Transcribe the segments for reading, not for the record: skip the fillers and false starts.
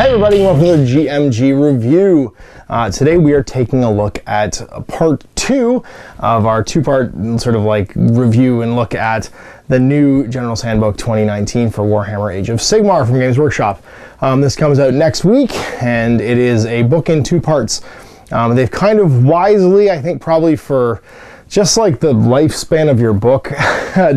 Hi everybody, welcome to the GMG review. Today we are taking a look at part 2 of our two-part sort of like review and look at the new General's Handbook 2019 for Warhammer Age of Sigmar from Games Workshop. This comes out next week and it is a book in 2 parts. They've kind of wisely, I think probably for just like the lifespan of your book,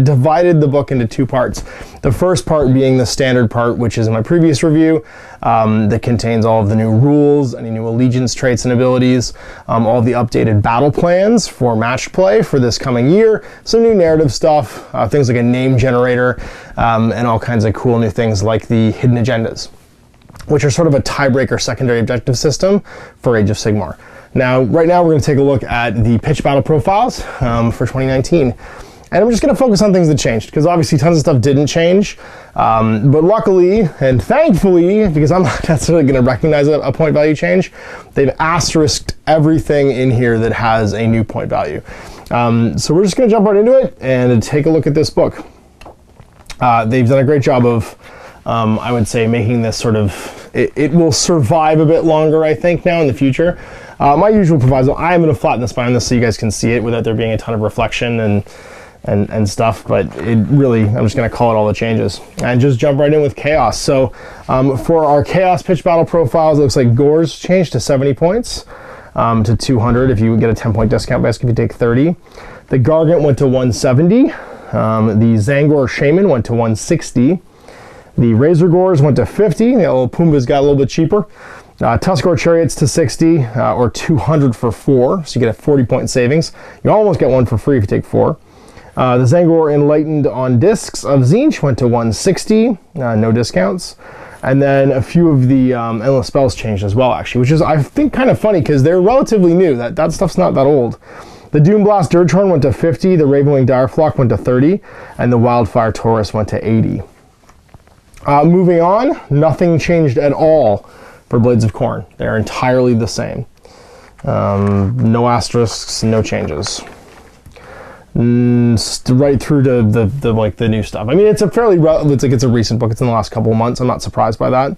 divided the book into 2 parts. The first part being the standard part, which is in my previous review, that contains all of the new rules, any new allegiance traits and abilities, all the updated battle plans for matched play for this coming year, some new narrative stuff, things like a name generator, and all kinds of cool new things like the hidden agendas, which are sort of a tiebreaker secondary objective system for Age of Sigmar. Now, right now we're going to take a look at the pitch battle profiles for 2019. And I'm just going to focus on things that changed, because obviously tons of stuff didn't change. But luckily, and thankfully, because I'm not necessarily going to recognize a point value change, they've asterisked everything in here that has a new point value. So we're just going to jump right into it and take a look at this book. They've done a great job of, I would say, making this sort of, it will survive a bit longer, I think, now in the future. My usual proviso, I am going to flatten the spine on this so you guys can see it without there being a ton of reflection and stuff, but it really, I'm just going to call it all the changes and just jump right in with Chaos. So for our Chaos pitch battle profiles, it looks like Gore's changed to 70 points to 200 if you get a 10-point discount basket if you take 30. The Gargant went to 170. The Zangor Shaman went to 160. The Razor Gores went to 50. The little Pumbas got a little bit cheaper. Tuskor Chariots to 60, or 200 for 4, so you get a 40-point savings. You almost get 1 for free if you take 4. The Zangor Enlightened on Discs of Tzeentch went to 160, no discounts. And then a few of the Endless Spells changed as well, actually, which is, I think, kind of funny, because they're relatively new. That stuff's not that old. The Doomblast Dirgehorn went to 50, the Ravenwing Direflock went to 30, and the Wildfire Taurus went to 80. Moving on, nothing changed at all for Blades of Khorne. They're entirely the same. No asterisks, no changes. Right through to the new stuff. I mean, it's a fairly it's a recent book. It's in the last couple of months. I'm not surprised by that.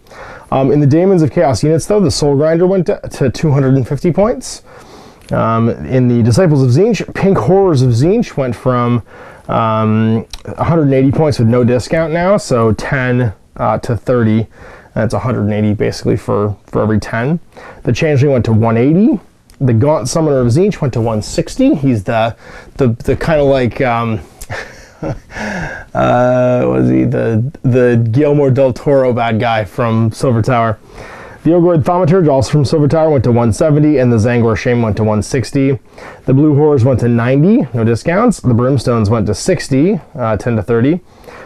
In the Daemons of Chaos units, though, the Soul Grinder went to 250 points. In the Disciples of Tzeentch, Pink Horrors of Tzeentch went from 180 points with no discount now, so 10 to 30. That's 180 basically for every 10. The Changeling went to 180. The Gaunt Summoner of Tzeentch went to 160. He's the kind of like what is he? The Guillermo del Toro bad guy from Silver Tower. The Ogord Thaumaturge, also from Silver Tower, went to 170, and the Zangor Shaman went to 160. The Blue Horrors went to 90, no discounts. The Brimstones went to 60, 10 to 30.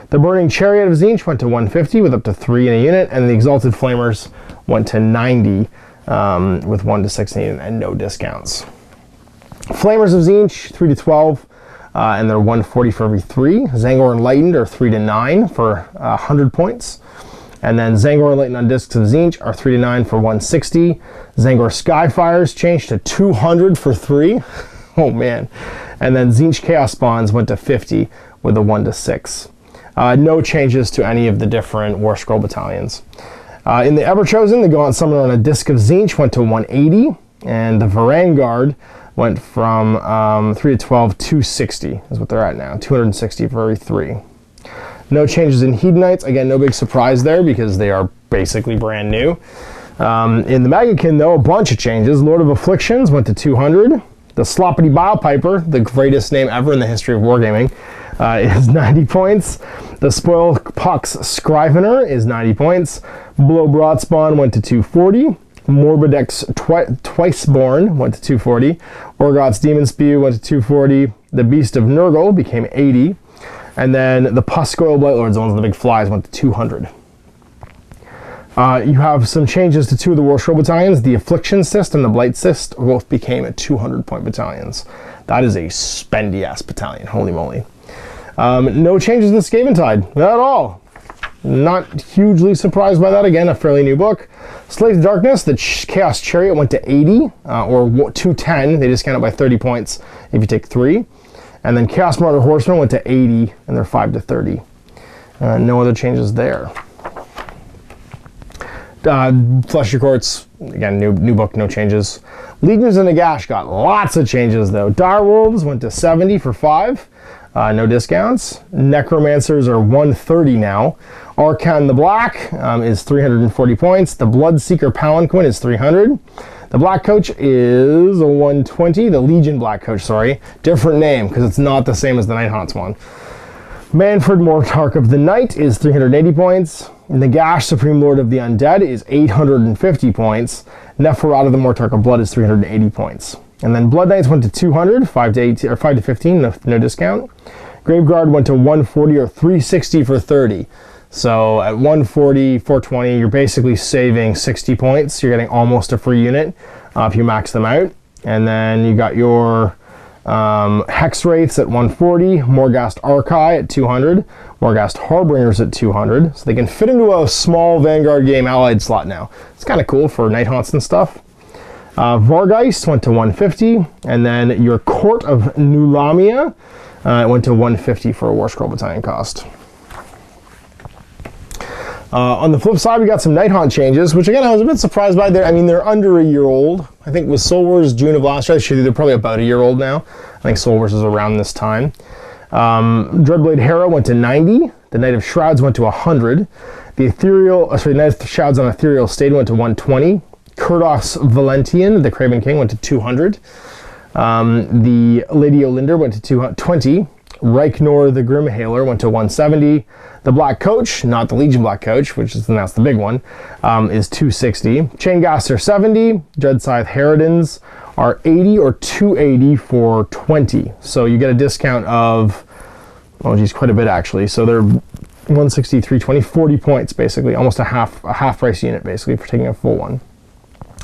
The Burning Chariot of Tzeentch went to 150 with up to 3 in a unit, and the Exalted Flamers went to 90 with 1 to 16 and no discounts. Flamers of Tzeentch, 3 to 12, and they're 140 for every 3. Zangor Enlightened are 3 to 9 for 100 points. And then Zangor Enlightened on Discs of Tzeentch are 3 to 9 for 160. Zangor Skyfires changed to 200 for 3. Oh man. And then Tzeentch Chaos Spawns went to 50 with a 1 to 6. No changes to any of the different War Scroll battalions. In the Everchosen, the Gaunt Summoner on a Disc of Tzeentch went to 180, and the Varangard went from 3 to 12, 260 is what they're at now, 260 for every 3. No changes in Hedonites. Again, no big surprise there because they are basically brand new. In the Magakin, though, a bunch of changes. Lord of Afflictions went to 200. The Sloppity Bilepiper, the greatest name ever in the history of wargaming, is 90 points. The Spoilpox Scrivener is 90 points. Blow Broadspawn went to 240. Morbidex Twiceborn went to 240. Orgoth's Demon Spew went to 240. The Beast of Nurgle became 80. And then the Puscoil Blightlords, the ones with the big flies, went to 200. You have some changes to 2 of the War Scroll battalions. The Affliction Cyst and the Blight Cyst both became 200-point battalions. That is a spendy-ass battalion, holy moly. No changes in the Skaventide, not at all. Not hugely surprised by that. Again, a fairly new book. Slave to Darkness, the Chaos Chariot went to 80, or 210. They discount it by 30 points if you take 3. And then Chaos Martyr Horsemen went to 80, and they're 5 to 30. No other changes there. Flesher Courts, again, new book, no changes. Legions of Nagash got lots of changes though. Direwolves went to 70 for 5. No discounts. Necromancers are 130 now. Archon the Black is 340 points. The Bloodseeker Palanquin is 300. The Black Coach is a 120. The Legion Black Coach, sorry. Different name, because it's not the same as the Night Haunts one. Manfred Mortarch of the Night is 380 points. Nagash, Supreme Lord of the Undead, is 850 points. Neferata, the Mortarch of Blood, is 380 points. And then Blood Knights went to 200, 5 to 18, or 5 to 15, no discount. Graveguard went to 140 or 360 for 30. So at 140, 420, you're basically saving 60 points. You're getting almost a free unit if you max them out. And then you got your Hex Wraiths at 140, Morghast Archai at 200, Morghast Harbingers at 200. So they can fit into a small Vanguard game allied slot now. It's kind of cool for Night Haunts and stuff. Vargeist went to 150, and then your Court of New Lamia went to 150 for a War Scroll Battalion cost. On the flip side, we got some Night Haunt changes, which again I was a bit surprised by. I mean, they're under a year old. I think with Soul Wars June of last year, they're probably about a year old now. I think Soul Wars is around this time. Dreadblade Hera went to 90. The Knight of Shrouds went to 100. The Knight of Shrouds on Ethereal State went to 120. Kurdos Valentian, the Craven King, went to 200. The Lady Olinder went to 220. Reichnor, the Grimhaler, went to 170. The Black Coach, not the Legion Black Coach, that's the big one, is 260. Chaingaster 70. Dreadscythe Harridans are 80 or 280 for 20. So you get a discount of, oh geez, quite a bit actually. So they're 160, 320, 40 points basically, almost a half price unit basically for taking a full one.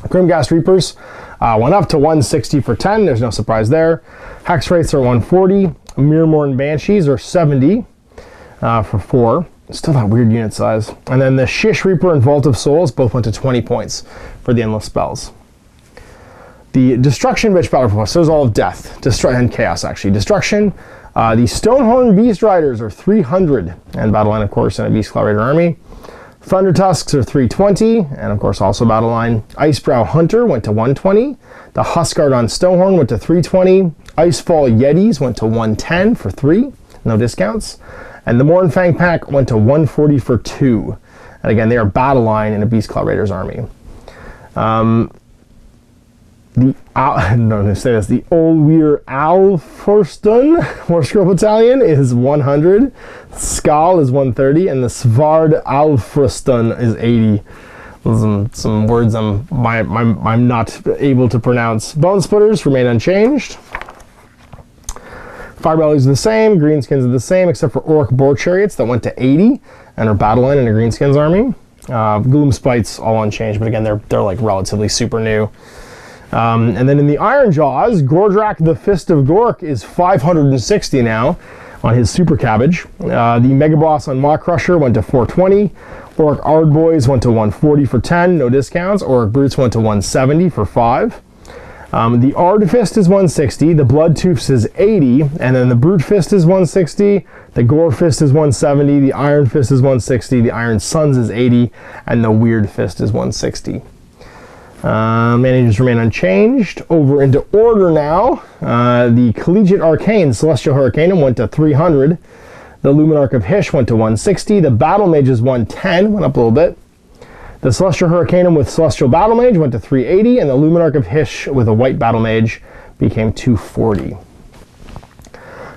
Grimghast Reapers went up to 160 for 10. There's no surprise there. Hex Wraiths are 140. Mirmorn Banshees are 70 for 4. Still that weird unit size. And then the Shish Reaper and Vault of Souls both went to 20 points for the endless spells. The Destruction Bitch Battle Force, there's all of Death, and Chaos actually. Destruction, the Stonehorn Beast Riders are 300, and Battle Line of course in a Beast Claw Raider army. Thunder Tusks are 320, and of course also Battle Line. Icebrow Hunter went to 120. The Huskard on Stonehorn went to 320. Icefall Yetis went to 110 for 3, no discounts. And the Mournfang Pack went to 140 for 2. And again, they are Battle Line in a Beast Claw Raiders army. The Olweir Alforston War Scroll Battalion is 100. Skal is 130, and the Svard Alfriston is 80. Some words I'm not able to pronounce. Bone Splitters remain unchanged. Firebellies are the same, Greenskins are the same, except for Orc Boar Chariots that went to 80 and are Battle Line in a Greenskins army. Gloom Spites all unchanged, but again they're like relatively super new. And then in the Iron Jaws, Gordrak the Fist of Gork is 560 now on his Super Cabbage. The Mega Boss on Maw Crusher went to 420. Orc Ardboys went to 140 for 10, no discounts. Orc Brutes went to 170 for 5. The Ard Fist is 160, the Blood Tooths is 80, and then the Brute Fist is 160, the Gore Fist is 170, the Iron Fist is 160, the Iron Suns is 80, and the Weird Fist is 160. Managers remain unchanged. Over into order now. The Collegiate Arcane Celestial Hurricane went to 300. The Luminarch of Hysh went to 160. The Battle Mages 110, went up a little bit. The Celestial Hurricane with Celestial Battle Mage went to 380, and the Luminarch of Hysh with a White Battle Mage became 240.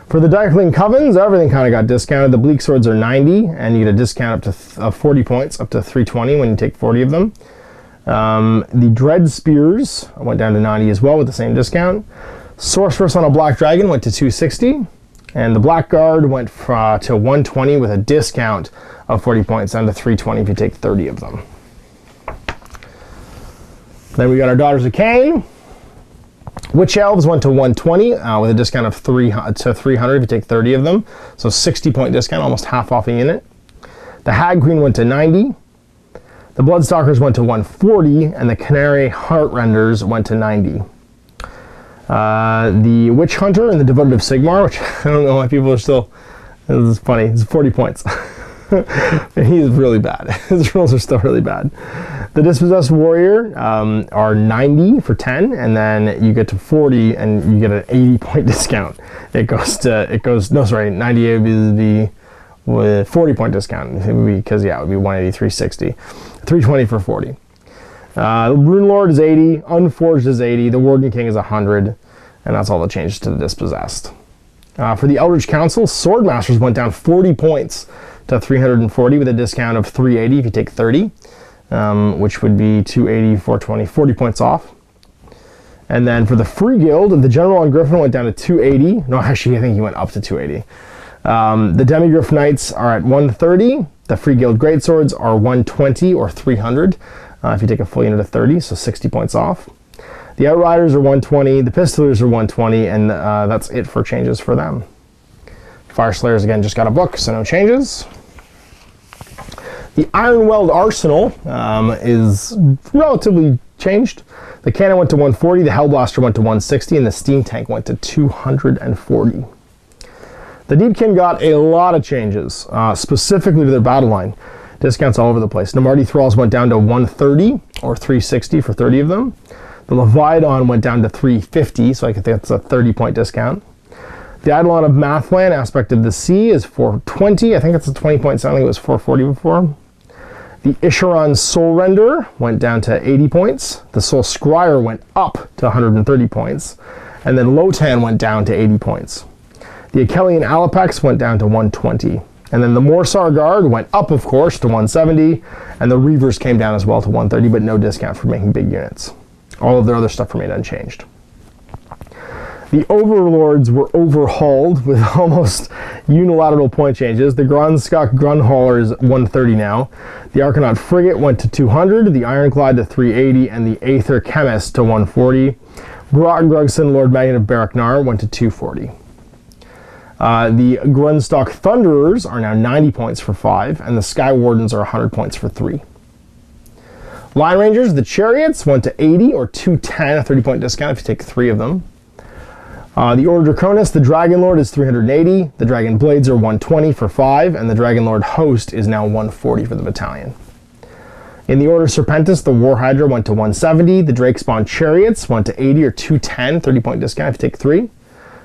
For the Darkling Covens, everything kind of got discounted. The Bleak Swords are 90, and you get a discount up to 40 points, up to 320 when you take 40 of them. The Dread Spears went down to 90 as well with the same discount. Sorceress on a Black Dragon went to 260, and the Blackguard went to 120 with a discount of 40 points, down to 320 if you take 30 of them. Then we got our Daughters of Cain. Witch Elves went to 120 with a discount of 300 if you take 30 of them. So 60-point discount, almost half off a unit. The Hag Queen went to 90. The Bloodstalkers went to 140, and the Canary Heartrenders went to 90. The Witch Hunter and the Devoted of Sigmar, which I don't know why people are still, this is funny, it's 40 points. He's really bad. His rolls are still really bad. The Dispossessed Warrior are 90 for 10, and then you get to 40 and you get an 80 point discount. No, sorry, 98 would be with 40 point discount, because yeah, it would be 183.60. 320 for 40. Rune Lord is 80, Unforged is 80, the Warden King is 100, and that's all the changes to the Dispossessed. For the Eldritch Council, Swordmasters went down 40 points to 340 with a discount of 380 if you take 30, which would be 280, 420, 40 points off. And then for the Free Guild, the General on Griffin went down to 280. No, actually, I think he went up to 280. The Demigriff Knights are at 130. The Free Guild Greatswords are 120 or 300 if you take a full unit of 30, so 60 points off. The Outriders are 120, the Pistolers are 120, and that's it for changes for them. Fire Slayers, again, just got a book, so no changes. The Ironweld Arsenal is relatively changed. The Cannon went to 140, the Hellblaster went to 160, and the Steam Tank went to 240. The Deepkin got a lot of changes, specifically to their battle line. Discounts all over the place. Namarti Thralls went down to 130, or 360 for 30 of them. The Leviathan went down to 350, so I think that's a 30 point discount. The Eidolon of Mathland, Aspect of the Sea, is 420. I think it's a 20 point, so I think it was 440 before. The Isharon Soul Render went down to 80 points. The Soul Scryer went up to 130 points. And then Lotan went down to 80 points. The Achelian Alapex went down to 120. And then the Morsar Guard went up, of course, to 170. And the Reavers came down as well to 130, but no discount for making big units. All of their other stuff remained unchanged. The Overlords were overhauled with almost unilateral point changes. The Grunskok Grunhauler is 130 now. The Arcanaut Frigate went to 200, the Ironclad to 380, and the Aether Chemist to 140. Brock Grugson, Lord Magnet of Baraknar, went to 240. The Grunstock Thunderers are now 90 points for 5, and the Sky Wardens are 100 points for 3. Line Rangers, the Chariots, went to 80 or 210, a 30 point discount if you take 3 of them. The Order Draconis, the Dragon Lord, is 380, the Dragon Blades are 120 for 5, and the Dragon Lord Host is now 140 for the battalion. In the Order Serpentis, the War Hydra went to 170, the Drakespawn Chariots went to 80 or 210, 30 point discount if you take 3,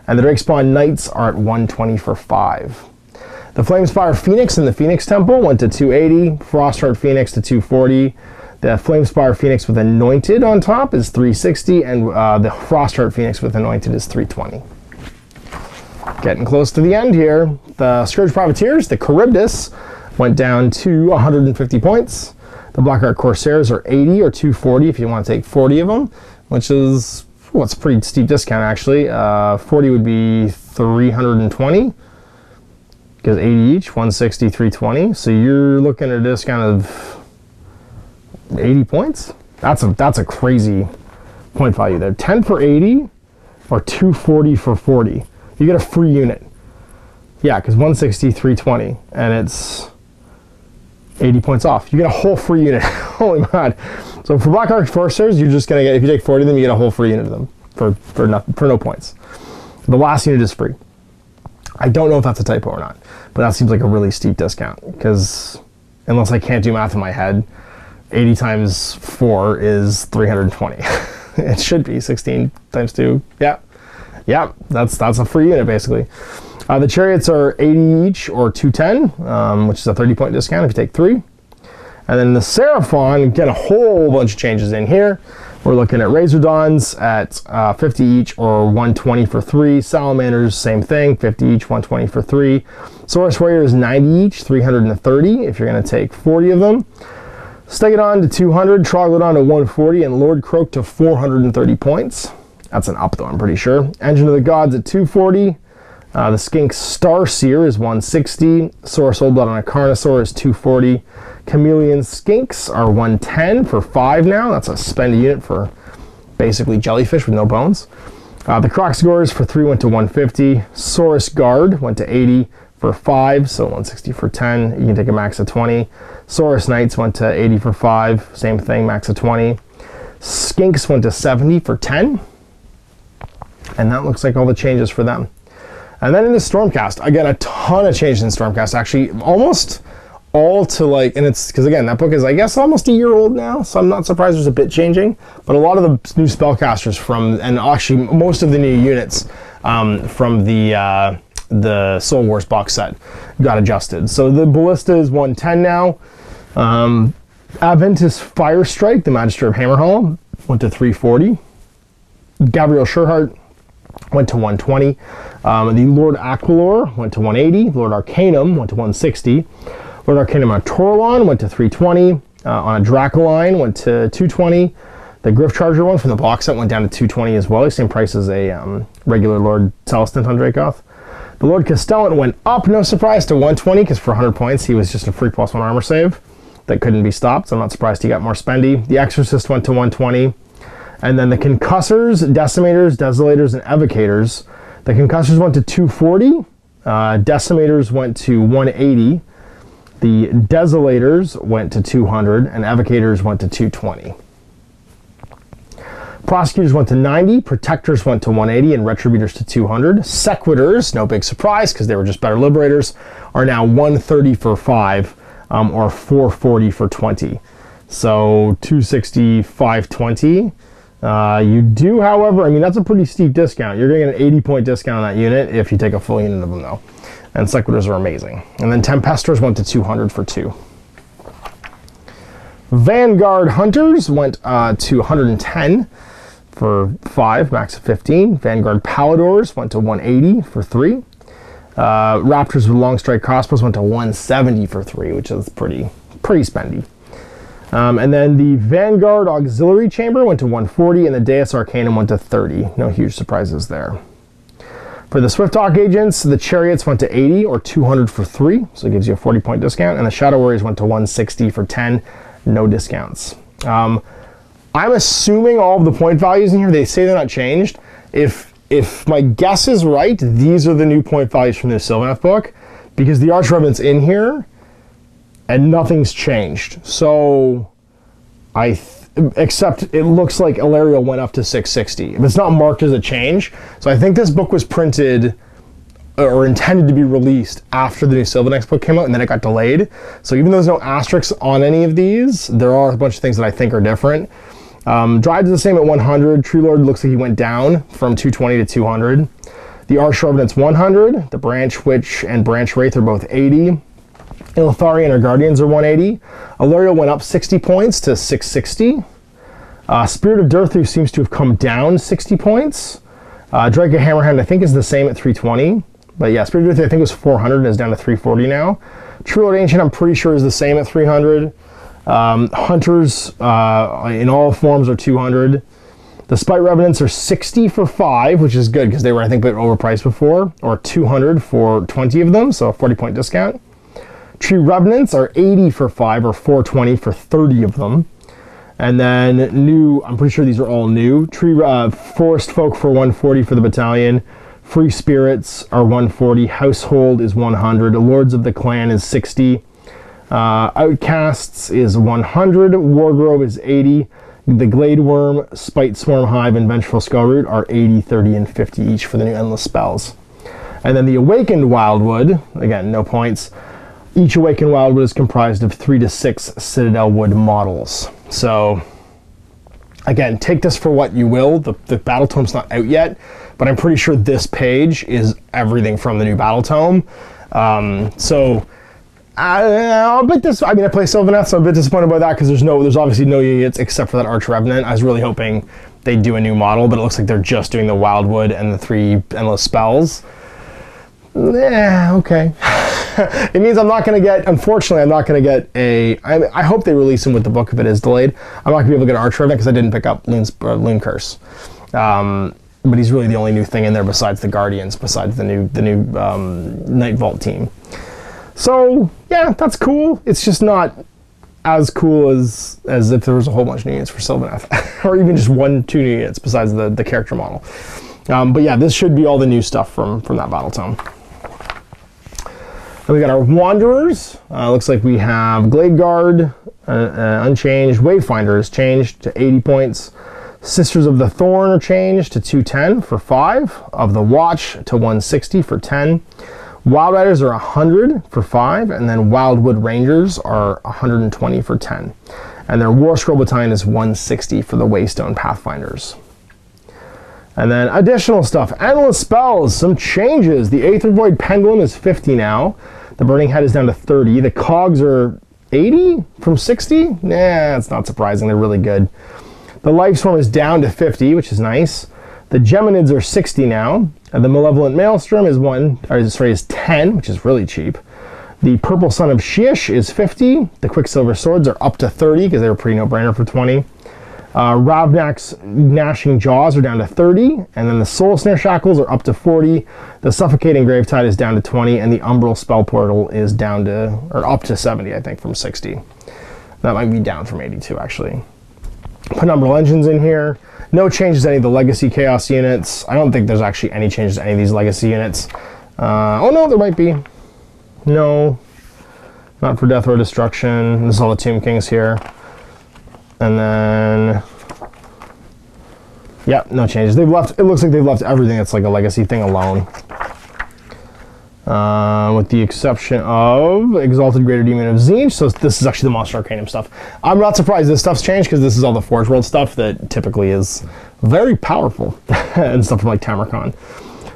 and the Drakespawn Knights are at 120 for 5. The Flamespire Phoenix in the Phoenix Temple went to 280, Frostheart Phoenix to 240, the Flamespire Phoenix with Anointed on top is 360, and the Frostheart Phoenix with Anointed is 320. Getting close to the end here. The Scourge Privateers, the Charybdis, went down to 150 points. The Blackheart Corsairs are 80 or 240 if you want to take 40 of them, which is, well, it's a pretty steep discount actually. 40 would be 320, because 80 each, 160, 320. So you're looking at a discount of 80 points? That's a crazy point value there. 10 for 80 or 240 for 40. You get a free unit. Yeah, because 160, 320, and it's 80 points off. You get a whole free unit. Holy man. So for Blackheart Corsairs, you're just going to get, if you take 40 of them, you get a whole free unit of them for no points. The last unit is free. I don't know if that's a typo or not, but that seems like a really steep discount, because unless I can't do math in my head, 80 times 4 is 320. It should be 16 times 2. Yeah, that's a free unit basically. The Chariots are 80 each or 210, which is a 30 point discount if you take 3. And then the Seraphon, get a whole bunch of changes in here. We're looking at Razor Dawns at 50 each or 120 for 3. Salamanders, same thing, 50 each, 120 for 3. Saurus Warriors, 90 each, 330 if you're going to take 40 of them. Stegodon to 200, Troglodon to 140, and Lord Croak to 430 points. That's an up though, I'm pretty sure. Engine of the Gods at 240. The Skink Starseer is 160. Saurus Oldblood on a Carnosaur is 240. Chameleon Skinks are 110 for 5 now. That's a spend a unit for basically jellyfish with no bones. The Croxigors for 3 went to 150. Saurus Guard went to 80 for 5, so 160 for 10. You can take a max of 20. Saurus Knights went to 80 for 5, same thing, max of 20. Skinks went to 70 for 10. And that looks like all the changes for them. And then in the Stormcast, again, a ton of changes in Stormcast. Actually, almost all to like, and it's because again, that book is I guess almost a year old now, so I'm not surprised there's a bit changing, but a lot of the new spellcasters from, and actually most of the new units from the Soul Wars box set got adjusted. So the Ballista is 110 now. Adventus Firestrike, the Magister of Hammerhall, went to 340. Gabriel Sherhart went to 120. The Lord Aquilor went to 180. Lord Arcanum went to 160. Lord Arcanum on Torlon went to 320. On a Dracoline went to 220. The Griff Charger one from the box set went down to 220 as well. Same price as a regular Lord Celestant on Dracoth. The Lord Castellan went up, no surprise, to 120 because for 100 points he was just a free +1 armor save that couldn't be stopped, so I'm not surprised he got more spendy. The Exorcist went to 120. And then the Concussors, Decimators, Desolators, and Evocators. The Concussors went to 240. Decimators went to 180. The Desolators went to 200. And Evocators went to 220. Prosecutors went to 90. Protectors went to 180. And Retributors to 200. Sequitors, no big surprise because they were just better Liberators, are now 130 for 5 or 440 for 20. So 260, 520. You do, however, I mean, that's a pretty steep discount. You're getting an 80-point discount on that unit if you take a full unit of them, though. And Sequitors are amazing. And then Tempestors went to 200 for 2. Vanguard Hunters went to 110 for 5, max of 15. Vanguard Paladors went to 180 for 3. Raptors with long strike crossbows went to 170 for 3, which is pretty spendy. And then the Vanguard Auxiliary Chamber went to 140, and the Deus Arcanum went to 30. No huge surprises there. For the Swift Hawk Agents, the Chariots went to 80 or 200 for 3, so it gives you a 40-point discount. And the Shadow Warriors went to 160 for 10, no discounts. I'm assuming all of the point values in here, they say they're not changed. If my guess is right, these are the new point values from the Sylvaneth book, because the Arch Revenant's in here, and nothing's changed. So, except it looks like Illyrio went up to 660. It's not marked as a change. So I think this book was printed or intended to be released after the new Sylvaneth book came out, and then it got delayed. So even though there's no asterisks on any of these, there are a bunch of things that I think are different. Drive's the same at 100. Tree Lord looks like he went down from 220 to 200. The Arch Revenant's 100. The Branch Witch and Branch Wraith are both 80. Iltharian or Guardians are 180. Illyrio went up 60 points to 660. Spirit of Durthu seems to have come down 60 points. Draco Hammerhand I think is the same at 320. But yeah, Spirit of Durthu I think was 400 and is down to 340 now. True Lord Ancient I'm pretty sure is the same at 300. Hunters in all forms are 200. The Spite Revenants are 60 for 5, which is good because they were I think a bit overpriced before, or 200 for 20 of them, so a 40-point discount. Tree Revenants are 80 for 5 or 420 for 30 of them. And then new, I'm pretty sure these are all new. Forest Folk for 140 for the battalion. Free Spirits are 140. Household is 100. Lords of the Clan is 60. Outcasts is 100. Wargrove is 80. The Glade Worm, Spite Swarm Hive, and Vengeful Skullroot are 80, 30, and 50 each for the new Endless spells. And then the Awakened Wildwood, again, no points. Each Awakened Wildwood is comprised of 3 to 6 Citadel Wood models. So, again, take this for what you will. The Battle Tome's not out yet, but I'm pretty sure this page is everything from the new Battle Tome. I'll bet this. I mean, I play Sylvaneth, so I'm a bit disappointed by that because there's obviously no units except for that Arch Revenant. I was really hoping they'd do a new model, but it looks like they're just doing the Wildwood and the 3 Endless spells. Yeah, okay. It means I'm not going to get, unfortunately, I'm not going to get I hope they release him with the book if it is delayed. I'm not going to be able to get Arch Revenant because I didn't pick up Loon Curse. But he's really the only new thing in there besides the Guardians, besides the new Night Vault team. So, yeah, that's cool. It's just not as cool as if there was a whole bunch of new units for Sylvaneth. Or even just 1-2 new units besides the character model. But yeah, this should be all the new stuff from that Battle Tome. Then we got our Wanderers. Looks like we have Glade Guard, unchanged. Wayfinder is changed to 80 points. Sisters of the Thorn are changed to 210 for 5. Of the Watch to 160 for 10. Wild Riders are 100 for 5, and then Wildwood Rangers are 120 for 10. And their War Scroll Battalion is 160 for the Waystone Pathfinders. And then additional stuff, endless spells, some changes. The Aether Void Pendulum is 50 now. The Burning Head is down to 30. The Cogs are 80 from 60? Nah, it's not surprising, they're really good. The Life Swarm is down to 50, which is nice. The Geminids are 60 now. And the Malevolent Maelstrom is 10, which is really cheap. The Purple Son of Shyish is 50. The Quicksilver Swords are up to 30 because they were pretty no-brainer for 20. Ravnak's Gnashing Jaws are down to 30, and then the Soul Snare Shackles are up to 40. The Suffocating Gravetide is down to 20, and the Umbral Spell Portal is down to, or up to 70, I think, from 60. That might be down from 82, actually. Penumbral Engines in here. No changes to any of the Legacy Chaos units. I don't think there's actually any changes to any of these Legacy units. Oh no, there might be. No, not for Death or Destruction. This is all the Tomb Kings here. And then, yeah, no changes. They've left, it looks like they've left everything that's like a legacy thing alone. With the exception of Exalted Greater Demon of Tzeentch. So this is actually the Monster Arcanum stuff. I'm not surprised this stuff's changed because this is all the Forge World stuff that typically is very powerful and stuff from like Tamarkon.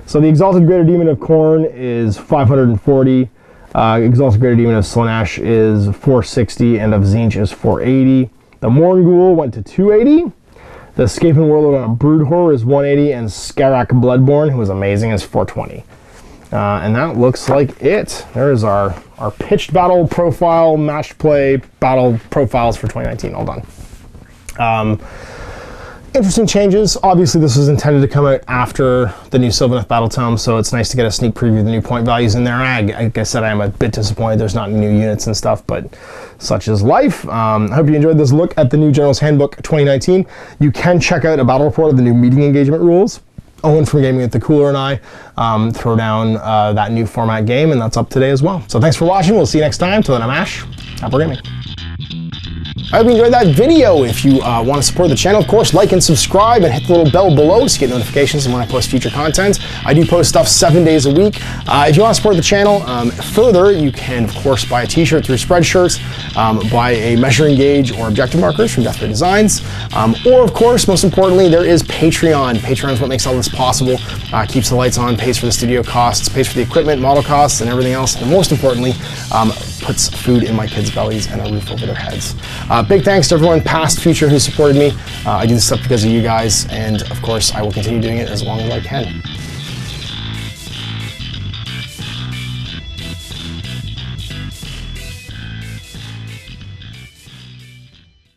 So the Exalted Greater Demon of Khorne is 540. Exalted Greater Demon of Slaanesh is 460, and of Tzeentch is 480. The Morngul went to 280. The Escaping Warlord on Brood Horror is 180, and Skarak Bloodborne, who was amazing, is 420. And that looks like it. There is our pitched battle profile, matched play battle profiles for 2019, all done. Interesting changes. Obviously, this was intended to come out after the new Sylvaneth Battle Tome, so it's nice to get a sneak preview of the new point values in there. Like I said, I am a bit disappointed there's not new units and stuff, but such is life. I hope you enjoyed this look at the new General's Handbook 2019. You can check out a battle report of the new meeting engagement rules. Owen from Gaming with the Cooler and I throw down that new format game, and that's up today as well. So thanks for watching. We'll see you next time. Till then, I'm Ash. Happy gaming. I hope you enjoyed that video. If you want to support the channel, of course, like and subscribe and hit the little bell below so you get notifications when I post future content. I do post stuff 7 days a week. If you want to support the channel further, you can, of course, buy a t-shirt through Spreadshirts, buy a measuring gauge or objective markers from Deathray Designs, or, of course, most importantly, there is Patreon. Patreon is what makes all this possible, keeps the lights on, pays for the studio costs, pays for the equipment, model costs, and everything else, and most importantly, puts food in my kids' bellies and a roof over their heads. Big thanks to everyone, past, future, who supported me. I do this stuff because of you guys, and of course, I will continue doing it as long as I can.